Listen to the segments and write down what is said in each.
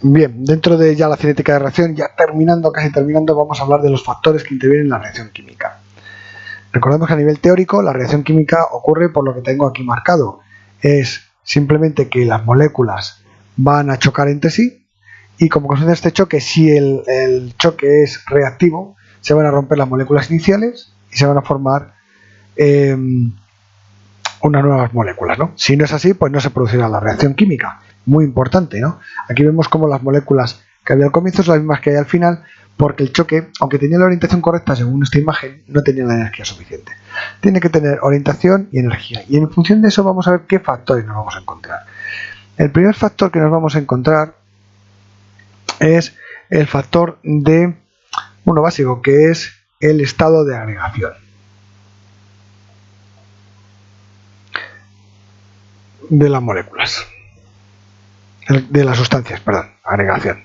Bien, dentro de ya la cinética de reacción, ya terminando, casi terminando, vamos a hablar de los factores que intervienen en la reacción química. Recordemos que a nivel teórico la reacción química ocurre por lo que tengo aquí marcado. Es simplemente que las moléculas van a chocar entre sí y como consecuencia de este choque, si el choque es reactivo, se van a romper las moléculas iniciales y se van a formar unas nuevas moléculas, ¿no? Si no es así, pues no se producirá la reacción química. Muy importante, ¿no? Aquí vemos cómo las moléculas que había al comienzo son las mismas que hay al final, porque el choque, aunque tenía la orientación correcta según esta imagen, no tenía la energía suficiente. Tiene que tener orientación y energía. Y en función de eso vamos a ver qué factores nos vamos a encontrar. El primer factor que nos vamos a encontrar es el factor de uno básico, que es el estado de agregación de las moléculas, de las sustancias, perdón, agregación.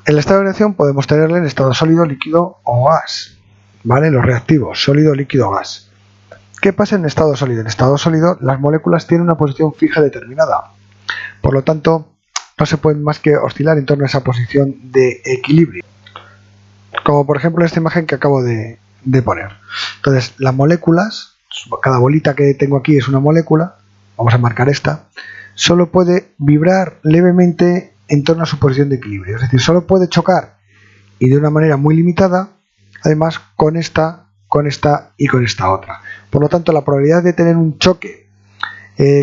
El estado de agregación podemos tenerlo en estado sólido, líquido o gas, ¿vale? Los reactivos, sólido, líquido o gas. ¿Qué pasa en estado sólido? En estado sólido las moléculas tienen una posición fija determinada, por lo tanto no se pueden más que oscilar en torno a esa posición de equilibrio, como por ejemplo en esta imagen que acabo de poner. Entonces las moléculas, cada bolita que tengo aquí es una molécula, vamos a marcar esta, solo puede vibrar levemente en torno a su posición de equilibrio, es decir, solo puede chocar y de una manera muy limitada, además con esta y con esta otra. Por lo tanto, la probabilidad de tener un choque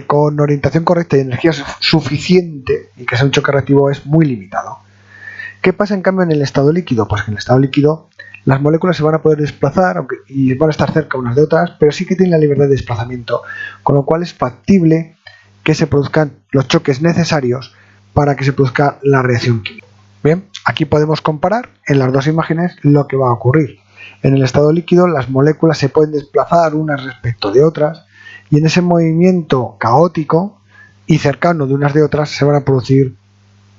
con orientación correcta y energía suficiente y que sea un choque reactivo es muy limitado. ¿Qué pasa en cambio en el estado líquido? Pues que en el estado líquido las moléculas se van a poder desplazar y van a estar cerca unas de otras, pero sí que tienen la libertad de desplazamiento, con lo cual es factible que se produzcan los choques necesarios para que se produzca la reacción química. Bien, aquí podemos comparar en las dos imágenes lo que va a ocurrir. En el estado líquido las moléculas se pueden desplazar unas respecto de otras y en ese movimiento caótico y cercano de unas de otras se van a producir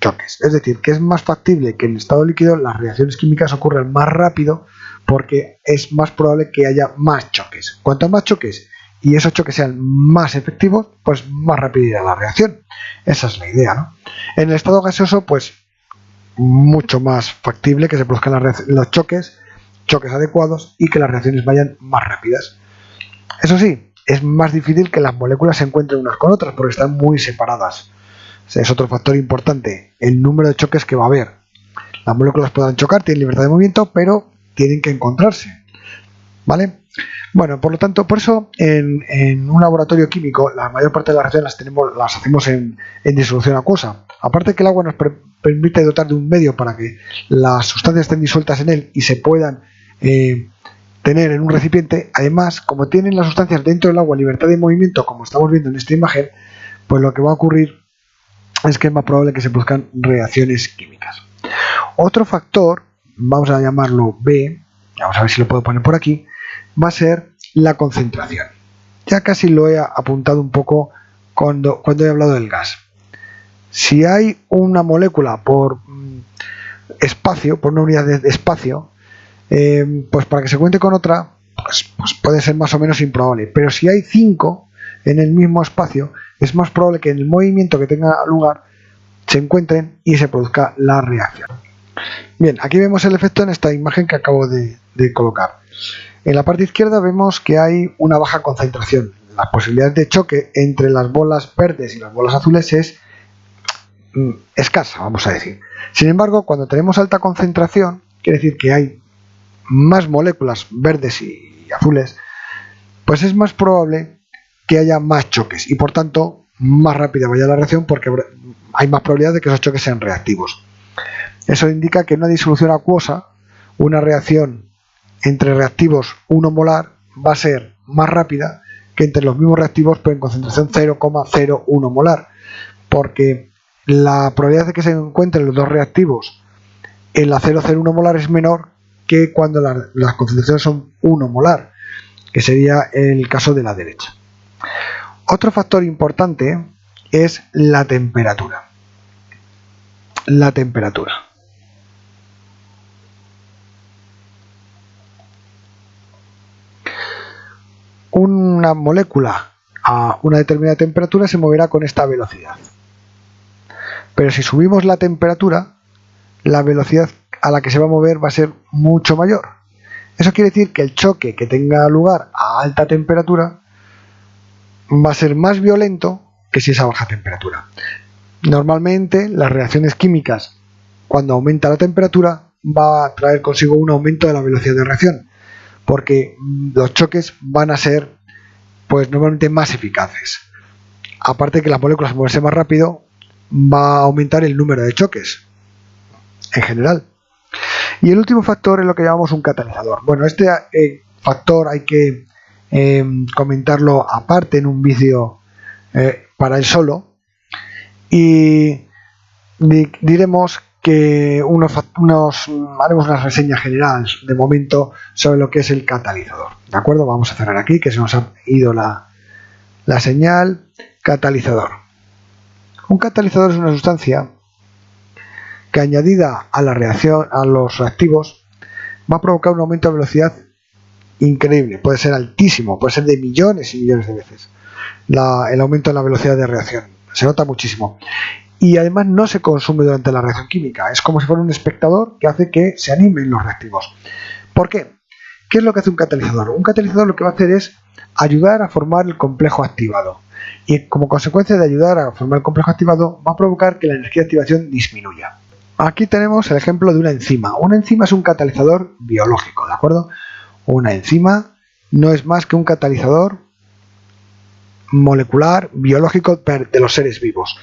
choques. Es decir, que es más factible que en el estado líquido las reacciones químicas ocurran más rápido porque es más probable que haya más choques. Cuanto más choques y esos choques sean más efectivos, pues más rápido irá la reacción. Esa es la idea, ¿no? En el estado gaseoso, pues mucho más factible que se produzcan los choques adecuados y que las reacciones vayan más rápidas. Eso sí, es más difícil que las moléculas se encuentren unas con otras porque están muy separadas. O sea, es otro factor importante, el número de choques que va a haber. Las moléculas podrán chocar, tienen libertad de movimiento, pero tienen que encontrarse, ¿vale? Bueno, por lo tanto, por eso en un laboratorio químico la mayor parte de las reacciones las hacemos en disolución acuosa. Aparte que el agua nos permite dotar de un medio para que las sustancias estén disueltas en él y se puedan tener en un recipiente, además, como tienen las sustancias dentro del agua libertad de movimiento, como estamos viendo en esta imagen, pues lo que va a ocurrir es que es más probable que se produzcan reacciones químicas. Otro factor, vamos a llamarlo B, vamos a ver si lo puedo poner por aquí, va a ser la concentración. Ya casi lo he apuntado un poco cuando he hablado del gas. Si hay una molécula por espacio, por una unidad de espacio, pues para que se cuente con otra, pues puede ser más o menos improbable. Pero si hay 5 en el mismo espacio, es más probable que en el movimiento que tenga lugar se encuentren y se produzca la reacción. Bien, aquí vemos el efecto en esta imagen que acabo de colocar. En la parte izquierda vemos que hay una baja concentración. La posibilidad de choque entre las bolas verdes y las bolas azules es escasa, vamos a decir. Sin embargo, cuando tenemos alta concentración, quiere decir que hay más moléculas verdes y azules, pues es más probable que haya más choques y por tanto más rápida vaya la reacción porque hay más probabilidad de que esos choques sean reactivos. Eso indica que en una disolución acuosa, una reacción entre reactivos 1 molar va a ser más rápida que entre los mismos reactivos pero en concentración 0,01 molar, porque la probabilidad de que se encuentren los dos reactivos en la 0,01 molar es menor que cuando las concentraciones son 1 molar, que sería el caso de la derecha. Otro factor importante es la temperatura. La temperatura. Una molécula a una determinada temperatura se moverá con esta velocidad. Pero si subimos la temperatura, la velocidad a la que se va a mover va a ser mucho mayor. Eso quiere decir que el choque que tenga lugar a alta temperatura va a ser más violento que si es a baja temperatura. Normalmente las reacciones químicas, cuando aumenta la temperatura, va a traer consigo un aumento de la velocidad de reacción, porque los choques van a ser pues normalmente más eficaces. Aparte de que las moléculas moverse más rápido, va a aumentar el número de choques en general. Y el último factor es lo que llamamos un catalizador. Bueno, este factor hay que comentarlo aparte en un vídeo para él solo, y diremos que haremos una reseña general de momento sobre lo que es el catalizador. ¿De acuerdo? Vamos a cerrar aquí, que se nos ha ido la señal. Catalizador. Un catalizador es una sustancia que, añadida a la reacción, a los reactivos, va a provocar un aumento de velocidad increíble. Puede ser altísimo, puede ser de millones y millones de veces el aumento en la velocidad de reacción. Se nota muchísimo. Y además no se consume durante la reacción química. Es como si fuera un espectador que hace que se animen los reactivos. ¿Por qué? ¿Qué es lo que hace un catalizador? Un catalizador lo que va a hacer es ayudar a formar el complejo activado. Y como consecuencia de ayudar a formar el complejo activado, va a provocar que la energía de activación disminuya. Aquí tenemos el ejemplo de una enzima. Una enzima es un catalizador biológico, ¿de acuerdo? Una enzima no es más que un catalizador molecular, biológico de los seres vivos.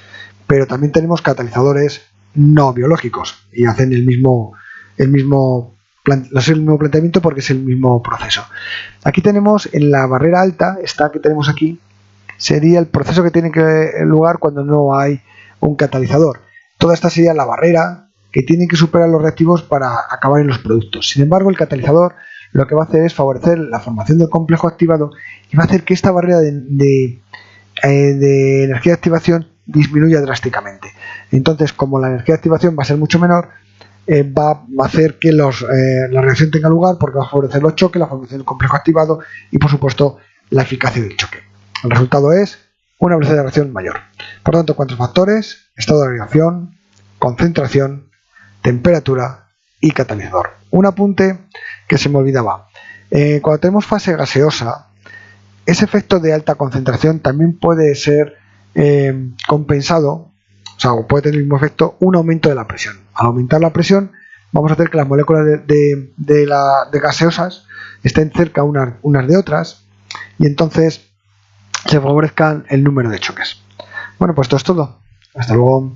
Pero también tenemos catalizadores no biológicos y hacen el mismo planteamiento porque es el mismo proceso. Aquí tenemos en la barrera alta, esta que tenemos aquí, sería el proceso que tiene lugar cuando no hay un catalizador. Toda esta sería la barrera que tienen que superar los reactivos para acabar en los productos. Sin embargo, el catalizador lo que va a hacer es favorecer la formación del complejo activado y va a hacer que esta barrera de energía de activación disminuya drásticamente. Entonces, como la energía de activación va a ser mucho menor, va a hacer que la reacción tenga lugar, porque va a favorecer los choques, la formación del complejo activado y, por supuesto, la eficacia del choque. El resultado es una velocidad de reacción mayor. Por lo tanto, ¿cuántos factores? Estado de reacción, concentración, temperatura y catalizador. Un apunte que se me olvidaba. Cuando tenemos fase gaseosa, ese efecto de alta concentración también puede ser compensado, o sea, puede tener el mismo efecto, un aumento de la presión. Al aumentar la presión, vamos a hacer que las moléculas de gaseosas estén cerca unas de otras y entonces se favorezcan el número de choques. Bueno, pues esto es todo. Hasta luego.